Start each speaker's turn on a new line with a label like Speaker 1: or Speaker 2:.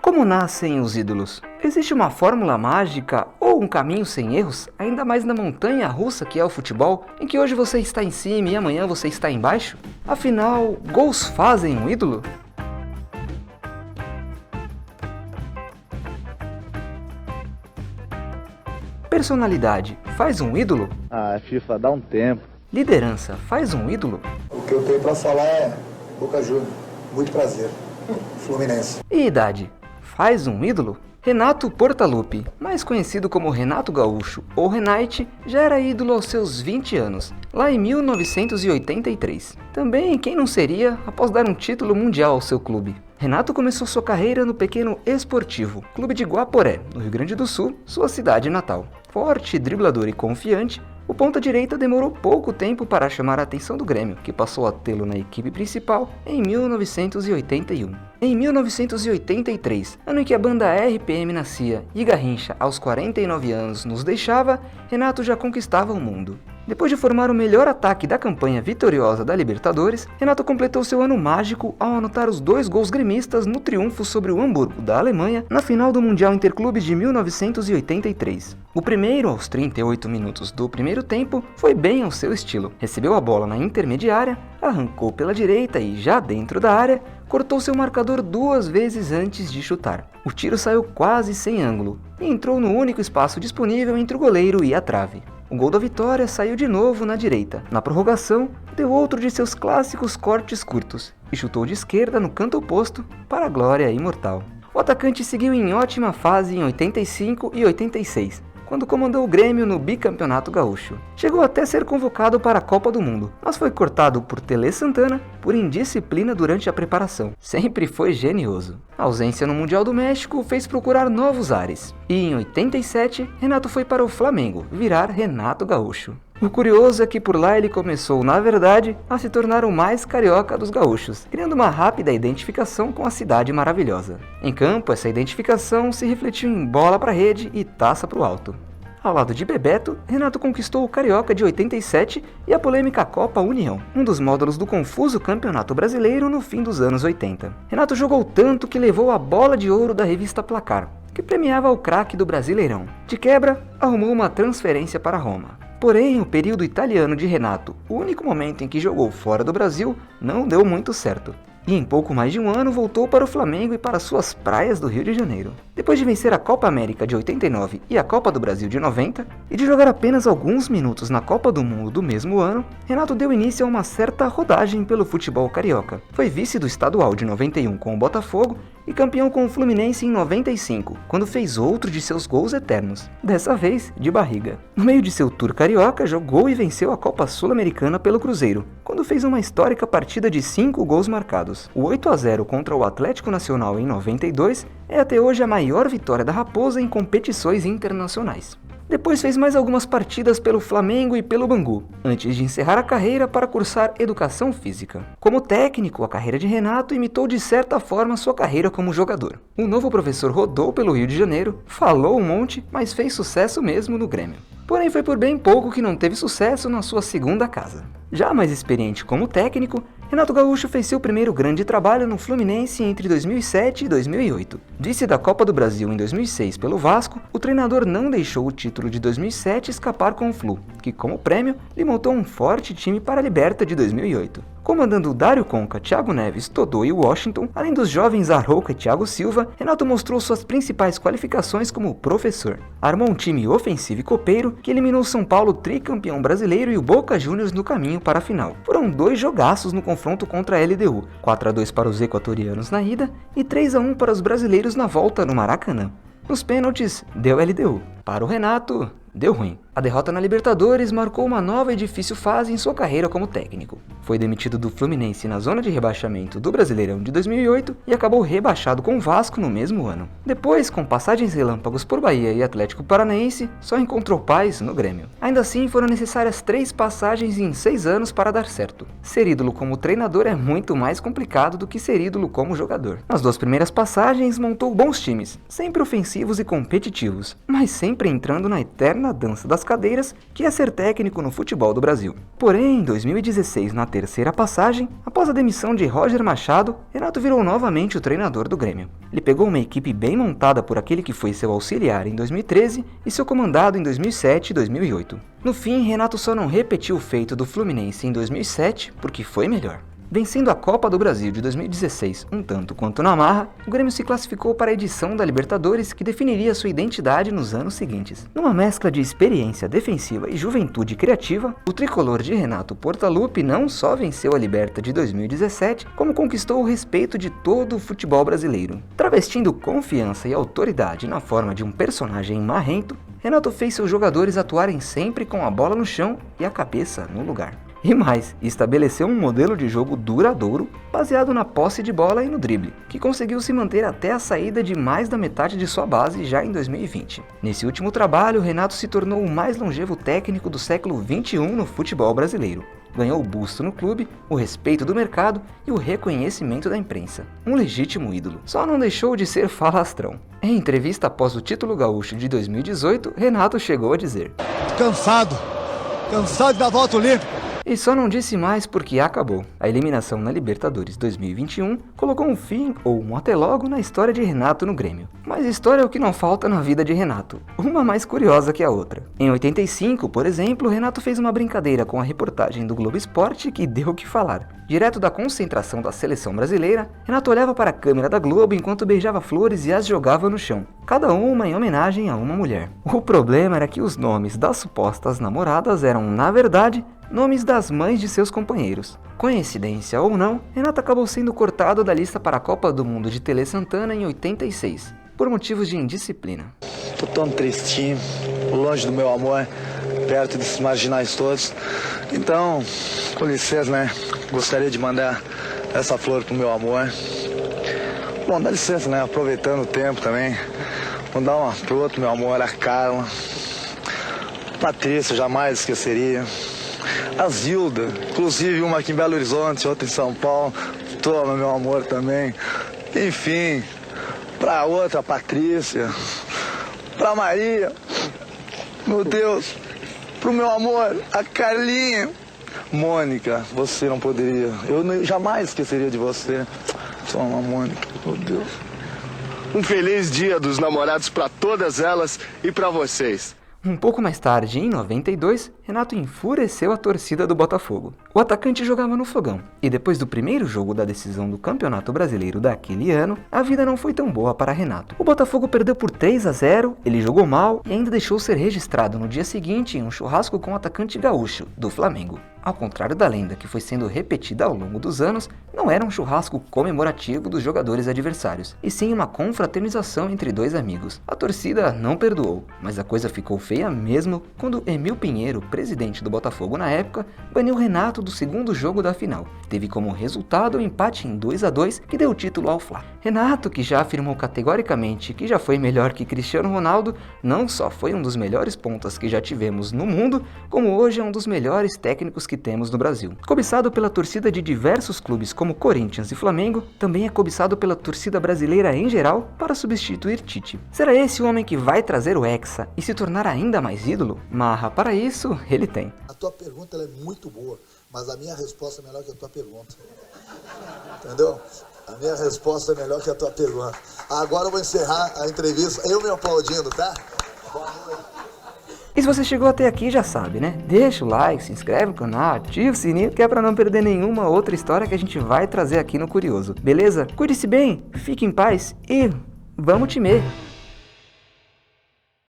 Speaker 1: Como nascem os ídolos? Existe uma fórmula mágica ou um caminho sem erros, ainda mais na montanha russa que é o futebol, em que hoje você está em cima e amanhã você está embaixo? Afinal, gols fazem um ídolo? Personalidade faz um ídolo?
Speaker 2: FIFA dá um tempo.
Speaker 1: Liderança faz um ídolo?
Speaker 3: O que eu tenho para falar é Boca Juniors. Muito prazer. Fluminense.
Speaker 1: E idade faz um ídolo? Renato Portaluppi, mais conhecido como Renato Gaúcho ou Renate, já era ídolo aos seus 20 anos, lá em 1983. Também quem não seria após dar um título mundial ao seu clube. Renato começou sua carreira no Pequeno Esportivo, clube de Guaporé, no Rio Grande do Sul, sua cidade natal. Forte, driblador e confiante, o ponta-direita demorou pouco tempo para chamar a atenção do Grêmio, que passou a tê-lo na equipe principal em 1981. Em 1983, ano em que a banda RPM nascia e Garrincha, aos 49 anos, nos deixava, Renato já conquistava o mundo. Depois de formar o melhor ataque da campanha vitoriosa da Libertadores, Renato completou seu ano mágico ao anotar os 2 gols gremistas no triunfo sobre o Hamburgo da Alemanha na final do Mundial Interclubes de 1983. O primeiro, aos 38 minutos do primeiro tempo, foi bem ao seu estilo. Recebeu a bola na intermediária, arrancou pela direita e, já dentro da área, cortou seu marcador 2 vezes antes de chutar. O tiro saiu quase sem ângulo e entrou no único espaço disponível entre o goleiro e a trave. O gol da vitória saiu de novo na direita. Na prorrogação, deu outro de seus clássicos cortes curtos e chutou de esquerda no canto oposto para a glória imortal. O atacante seguiu em ótima fase em 85 e 86, quando comandou o Grêmio no bicampeonato gaúcho. Chegou até a ser convocado para a Copa do Mundo, mas foi cortado por Tele Santana por indisciplina durante a preparação. Sempre foi genioso. A ausência no Mundial do México o fez procurar novos ares. E em 87, Renato foi para o Flamengo, virar Renato Gaúcho. O curioso é que por lá ele começou, na verdade, a se tornar o mais carioca dos gaúchos, criando uma rápida identificação com a cidade maravilhosa. Em campo, essa identificação se refletiu em bola para a rede e taça para o alto. Ao lado de Bebeto, Renato conquistou o Carioca de 87 e a polêmica Copa União, um dos módulos do confuso Campeonato Brasileiro no fim dos anos 80. Renato jogou tanto que levou a bola de ouro da revista Placar, que premiava o craque do Brasileirão. De quebra, arrumou uma transferência para Roma. Porém, o período italiano de Renato, o único momento em que jogou fora do Brasil, não deu muito certo. E em pouco mais de um ano voltou para o Flamengo e para suas praias do Rio de Janeiro. Depois de vencer a Copa América de 89 e a Copa do Brasil de 90, e de jogar apenas alguns minutos na Copa do Mundo do mesmo ano, Renato deu início a uma certa rodagem pelo futebol carioca. Foi vice do estadual de 91 com o Botafogo e campeão com o Fluminense em 95, quando fez outro de seus gols eternos, dessa vez de barriga. No meio de seu tour carioca, jogou e venceu a Copa Sul-Americana pelo Cruzeiro, quando fez uma histórica partida de 5 gols marcados. O 8-0 contra o Atlético Nacional em 92 é até hoje a maior vitória da Raposa em competições internacionais. Depois fez mais algumas partidas pelo Flamengo e pelo Bangu, antes de encerrar a carreira para cursar Educação Física. Como técnico, a carreira de Renato imitou de certa forma sua carreira como jogador. O novo professor rodou pelo Rio de Janeiro, falou um monte, mas fez sucesso mesmo no Grêmio. Porém, foi por bem pouco que não teve sucesso na sua segunda casa. Já mais experiente como técnico, Renato Gaúcho fez seu primeiro grande trabalho no Fluminense entre 2007 e 2008. Vice da Copa do Brasil em 2006 pelo Vasco, o treinador não deixou o título de 2007 escapar com o Flu, que como prêmio lhe montou um forte time para a Liberta de 2008. Comandando Dário Conca, Thiago Neves, Todô e Washington, além dos jovens Arrouca e Thiago Silva, Renato mostrou suas principais qualificações como professor. Armou um time ofensivo e copeiro que eliminou o São Paulo tricampeão brasileiro e o Boca Juniors no caminho para a final. Foram 2 jogaços no confronto contra a LDU, 4-2 para os equatorianos na ida e 3-1 para os brasileiros na volta no Maracanã. Nos pênaltis, deu LDU. Para o Renato, deu ruim. A derrota na Libertadores marcou uma nova e difícil fase em sua carreira como técnico. Foi demitido do Fluminense na zona de rebaixamento do Brasileirão de 2008 e acabou rebaixado com o Vasco no mesmo ano. Depois, com passagens relâmpagos por Bahia e Atlético Paranaense, só encontrou paz no Grêmio. Ainda assim, foram necessárias 3 passagens em 6 anos para dar certo. Ser ídolo como treinador é muito mais complicado do que ser ídolo como jogador. Nas 2 primeiras passagens, montou bons times, sempre ofensivos e competitivos, mas sempre entrando na eterna dança das das cadeiras que é ser técnico no futebol do Brasil. Porém, em 2016, na terceira passagem, após a demissão de Roger Machado, Renato virou novamente o treinador do Grêmio. Ele pegou uma equipe bem montada por aquele que foi seu auxiliar em 2013 e seu comandado em 2007 e 2008. No fim, Renato só não repetiu o feito do Fluminense em 2007 porque foi melhor. Vencendo a Copa do Brasil de 2016 um tanto quanto na marra, o Grêmio se classificou para a edição da Libertadores que definiria sua identidade nos anos seguintes. Numa mescla de experiência defensiva e juventude criativa, o tricolor de Renato Portaluppi não só venceu a Liberta de 2017, como conquistou o respeito de todo o futebol brasileiro. Travestindo confiança e autoridade na forma de um personagem marrento, Renato fez seus jogadores atuarem sempre com a bola no chão e a cabeça no lugar. E mais, estabeleceu um modelo de jogo duradouro, baseado na posse de bola e no drible, que conseguiu se manter até a saída de mais da metade de sua base já em 2020. Nesse último trabalho, Renato se tornou o mais longevo técnico do século XXI no futebol brasileiro. Ganhou o busto no clube, o respeito do mercado e o reconhecimento da imprensa. Um legítimo ídolo. Só não deixou de ser falastrão. Em entrevista após o título gaúcho de 2018, Renato chegou a dizer:
Speaker 3: Cansado de dar volta olímpica.
Speaker 1: E só não disse mais porque acabou. A eliminação na Libertadores 2021 colocou um fim, ou um até logo, na história de Renato no Grêmio. Mas história é o que não falta na vida de Renato, uma mais curiosa que a outra. Em 85, por exemplo, Renato fez uma brincadeira com a reportagem do Globo Esporte que deu o que falar. Direto da concentração da seleção brasileira, Renato olhava para a câmera da Globo enquanto beijava flores e as jogava no chão, cada uma em homenagem a uma mulher. O problema era que os nomes das supostas namoradas eram, na verdade, nomes das mães de seus companheiros. Coincidência ou não, Renato acabou sendo cortado da lista para a Copa do Mundo de Tele Santana em 86, por motivos de indisciplina.
Speaker 2: Tô tão tristinho, longe do meu amor, perto desses marginais todos. Então, com licença, né? Gostaria de mandar essa flor pro meu amor. Bom, dá licença, né? Aproveitando o tempo também. Mandar uma pro outro, meu amor, a Carla. Patrícia, jamais esqueceria. A Zilda, inclusive uma aqui em Belo Horizonte, outra em São Paulo. Toma, meu amor, também. Enfim, pra outra, a Patrícia. Pra Maria, meu Deus. Pro meu amor, a Carlinha. Mônica, você não poderia. Eu jamais esqueceria de você. Toma, Mônica, meu Deus.
Speaker 4: Um feliz dia dos namorados pra todas elas e pra vocês.
Speaker 1: Um pouco mais tarde, em 92, Renato enfureceu a torcida do Botafogo. O atacante jogava no Fogão, e depois do primeiro jogo da decisão do Campeonato Brasileiro daquele ano, a vida não foi tão boa para Renato. O Botafogo perdeu por 3-0, ele jogou mal e ainda deixou ser registrado no dia seguinte em um churrasco com o atacante gaúcho, do Flamengo. Ao contrário da lenda que foi sendo repetida ao longo dos anos, não era um churrasco comemorativo dos jogadores adversários, e sim uma confraternização entre dois amigos. A torcida não perdoou, mas a coisa ficou feia mesmo quando Emil Pinheiro, presidente do Botafogo na época, baniu Renato do segundo jogo da final. Teve como resultado o empate em 2-2 que deu o título ao Fla. Renato, que já afirmou categoricamente que já foi melhor que Cristiano Ronaldo, não só foi um dos melhores pontas que já tivemos no mundo, como hoje é um dos melhores técnicos que temos no Brasil. Cobiçado pela torcida de diversos clubes como Corinthians e Flamengo, também é cobiçado pela torcida brasileira em geral para substituir Tite. Será esse o homem que vai trazer o Hexa e se tornar ainda mais ídolo? Marra para isso, ele tem.
Speaker 3: A tua pergunta ela é muito boa, mas a minha resposta é melhor que a tua pergunta. Entendeu? A minha resposta é melhor que a tua pergunta. Agora eu vou encerrar a entrevista, eu me aplaudindo, tá? Boa noite.
Speaker 1: E se você chegou até aqui, já sabe, né? Deixa o like, se inscreve no canal, ativa o sininho, que é pra não perder nenhuma outra história que a gente vai trazer aqui no Curioso. Beleza? Cuide-se bem, fique em paz e vamos temer!